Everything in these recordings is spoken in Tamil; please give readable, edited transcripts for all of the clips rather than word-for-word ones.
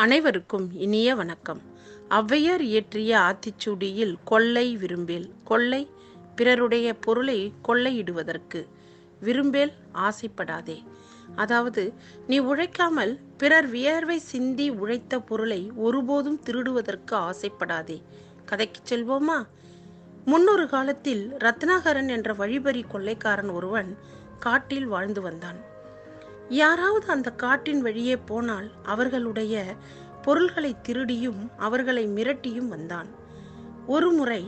அனைவருக்கும் இனிய வணக்கம். ஔவையார் இயற்றிய ஆத்திச்சூடியில் கொள்ளை விரும்பேல். கொள்ளை பிறருடைய பொருளை கொள்ளையிடுவதற்கு, விரும்பேல் ஆசைப்படாதே. அதாவது, நீ உழைக்காமல் பிறர் வியர்வை சிந்தி உழைத்த பொருளை ஒருபோதும் திருடுவதற்கு ஆசைப்படாதே. கதைக்கு செல்வோமா? முன்னொரு காலத்தில் ரத்னாகரன் என்ற வழிபறி கொள்ளைக்காரன் ஒருவன் காட்டில் வாழ்ந்து வந்தான். யாராவது அந்த காட்டின் வழியே போனால் அவர்களுடைய பொருள்களை திருடியும் அவர்களை மிரட்டியும் வந்தான். ஒரு முறை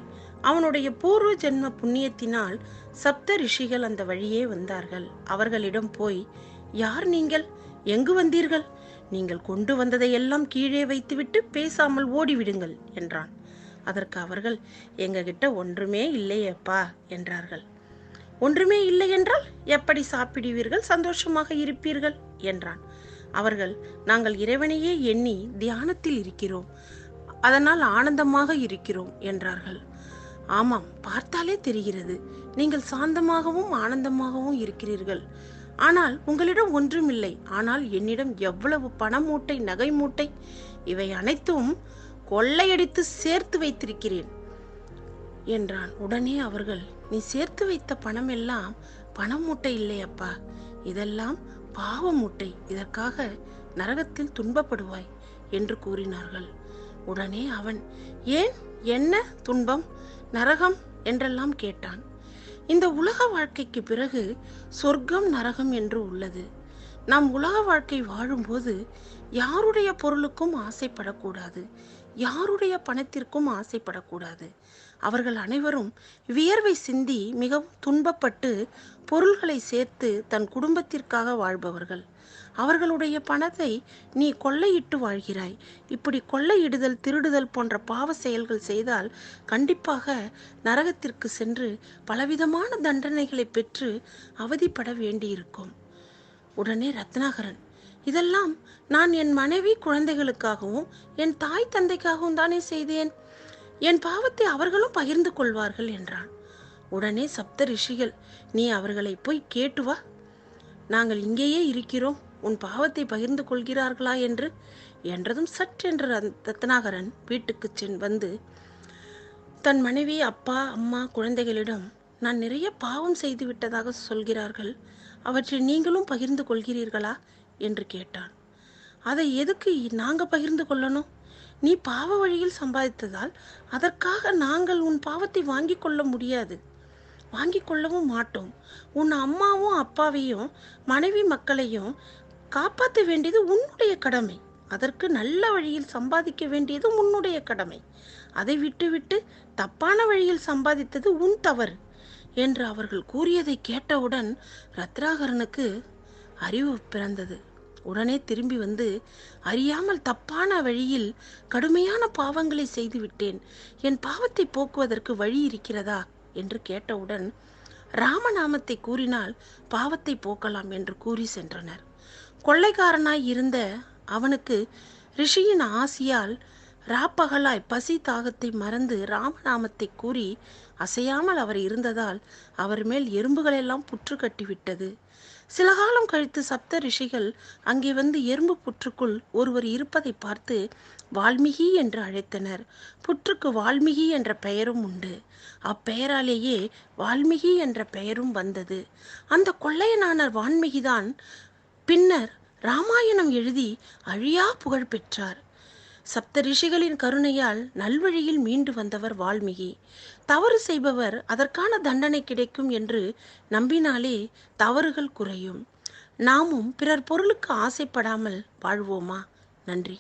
அவனுடைய பூர்வ ஜென்ம புண்ணியத்தினால் சப்த ரிஷிகள் அந்த வழியே வந்தார்கள். அவர்களிடம் போய், யார் நீங்கள்? எங்கு வந்தீர்கள்? நீங்கள் கொண்டு வந்ததையெல்லாம் கீழே வைத்துவிட்டு பேசாமல் ஓடிவிடுங்கள் என்றான். அதற்கு அவர்கள், எங்ககிட்ட ஒன்றுமே இல்லையப்பா என்றார்கள். ஒன்றுமே இல்லை என்றால் எப்படி சாப்பிடுவீர்கள், சந்தோஷமாக இருப்பீர்கள் என்றான். அவர்கள், நாங்கள் இறைவனையே எண்ணி தியானத்தில் இருக்கிறோம், அதனால் ஆனந்தமாக இருக்கிறோம் என்றார்கள். ஆமாம், பார்த்தாலே தெரிகிறது, நீங்கள் சாந்தமாகவும் ஆனந்தமாகவும் இருக்கிறீர்கள். ஆனால் உங்களிடம் ஒன்றுமில்லை. ஆனால் என்னிடம் எவ்வளவு பண மூட்டை, நகை மூட்டை, இவை அனைத்தும் கொள்ளையடித்து சேர்த்து வைத்திருக்கிறேன் என்றான். உடனே அவர்கள், நீ சேர்த்து வைத்த பணம் எல்லாம் பண மூட்டை இல்லையப்பா, இதெல்லாம் பாவ மூட்டை, இதற்காக நரகத்தில் துன்பப்படுவாய் என்று கூறினார்கள். உடனே அவன், ஏன், என்ன துன்பம், நரகம் என்றெல்லாம் கேட்டான். இந்த உலக வாழ்க்கைக்கு பிறகு சொர்க்கம் நரகம் என்று உள்ளது. நாம் உலக வாழ்க்கை வாழும்போது யாருடைய பொருளுக்கும் ஆசைப்படக்கூடாது, யாருடைய பணத்திற்கும் ஆசைப்படக்கூடாது. அவர்கள் அனைவரும் வியர்வை சிந்தி மிகவும் துன்பப்பட்டு பொருள்களை சேர்த்து தன் குடும்பத்திற்காக வாழ்பவர்கள். அவர்களுடைய பணத்தை நீ கொள்ளையிட்டு வாழ்கிறாய். இப்படி கொள்ளையிடுதல், திருடுதல் போன்ற பாவ செயல்கள் செய்தால் கண்டிப்பாக நரகத்திற்கு சென்று பலவிதமான தண்டனைகளை பெற்று அவதிப்பட வேண்டியிருக்கும். உடனே ரத்னாகரன், இதெல்லாம் நான் என் மனைவி குழந்தைகளுக்காகவும் என் தாய் தந்தைக்காகவும் தானே செய்தேன், என் பாவத்தை அவர்களும் பகிர்ந்து கொள்வார்கள் என்றான். உடனே சப்த ரிஷிகள், நீ அவர்களை போய் கேட்டு வா, நாங்கள் இங்கேயே இருக்கிறோம், உன் பாவத்தை பகிர்ந்து கொள்கிறார்களா என்று என்றதும் சற்றென்று ரத்னாகரன் வீட்டுக்கு வந்து தன் மனைவி, அப்பா, அம்மா, குழந்தைகளிடம், நான் நிறைய பாவம் செய்து விட்டதாக சொல்கிறார்கள், அவற்றை நீங்களும் பகிர்ந்து கொள்கிறீர்களா என்று கேட்டான். அதை எதுக்கு நாங்க பகிர்ந்து கொள்ளணும்? நீ பாவ வழியில் சம்பாதித்ததால் அதற்காக நாங்கள் உன் பாவத்தை வாங்கி கொள்ள முடியாது, வாங்கி கொள்ளவும் மாட்டோம். உன் அம்மாவும் அப்பாவையும் மனைவி மக்களையும் காப்பாற்ற வேண்டியது உன்னுடைய கடமை, அதற்கு நல்ல வழியில் சம்பாதிக்க வேண்டியது உன்னுடைய கடமை. அதை விட்டுவிட்டு தப்பான வழியில் சம்பாதித்தது உன் தவறு என்று அவர்கள் கூறியதை கேட்டவுடன் ரத்னாகரனுக்கு அறிவு பிறந்தது. உடனே திரும்பி வந்து, அறியாமல் தப்பான வழியில் கடுமையான பாவங்களை செய்துவிட்டேன், என் பாவத்தை போக்குவதற்கு வழி இருக்கிறதா என்று கேட்டவுடன், ராமநாமத்தை கூறினால் பாவத்தை போக்கலாம் என்று கூறி சென்றனர். கொள்ளைக்காரனாய் இருந்த அவனுக்கு ரிஷியின் ஆசியால் ராப்பகலாய் பசி தாகத்தை மறந்து ராமநாமத்தை கூறி அசையாமல் அவர் இருந்ததால் அவர் மேல் எறும்புகளெல்லாம் புற்று கட்டிவிட்டது. சில காலம் கழித்து சப்த ரிஷிகள் அங்கே வந்து எறும்பு புற்றுக்குள் ஒருவர் இருப்பதை பார்த்து வால்மீகி என்று அழைத்தனர். புற்றுக்கு வால்மீகி என்ற பெயரும் உண்டு. அப்பெயராலேயே வால்மீகி என்ற பெயரும் வந்தது. அந்த கொள்ளையனான வால்மீகிதான் பின்னர் ராமாயணம் எழுதி அழியா புகழ் பெற்றார். சப்த ரிஷிகளின் கருணையால் நல்வழியில் மீண்டு வந்தவர் வால்மீகி. தவறு செய்பவர் அதற்கான தண்டனை கிடைக்கும் என்று நம்பினாலே தவறுகள் குறையும். நாமும் பிறர் பொருளுக்கு ஆசைப்படாமல் வாழ்வோமா? நன்றி.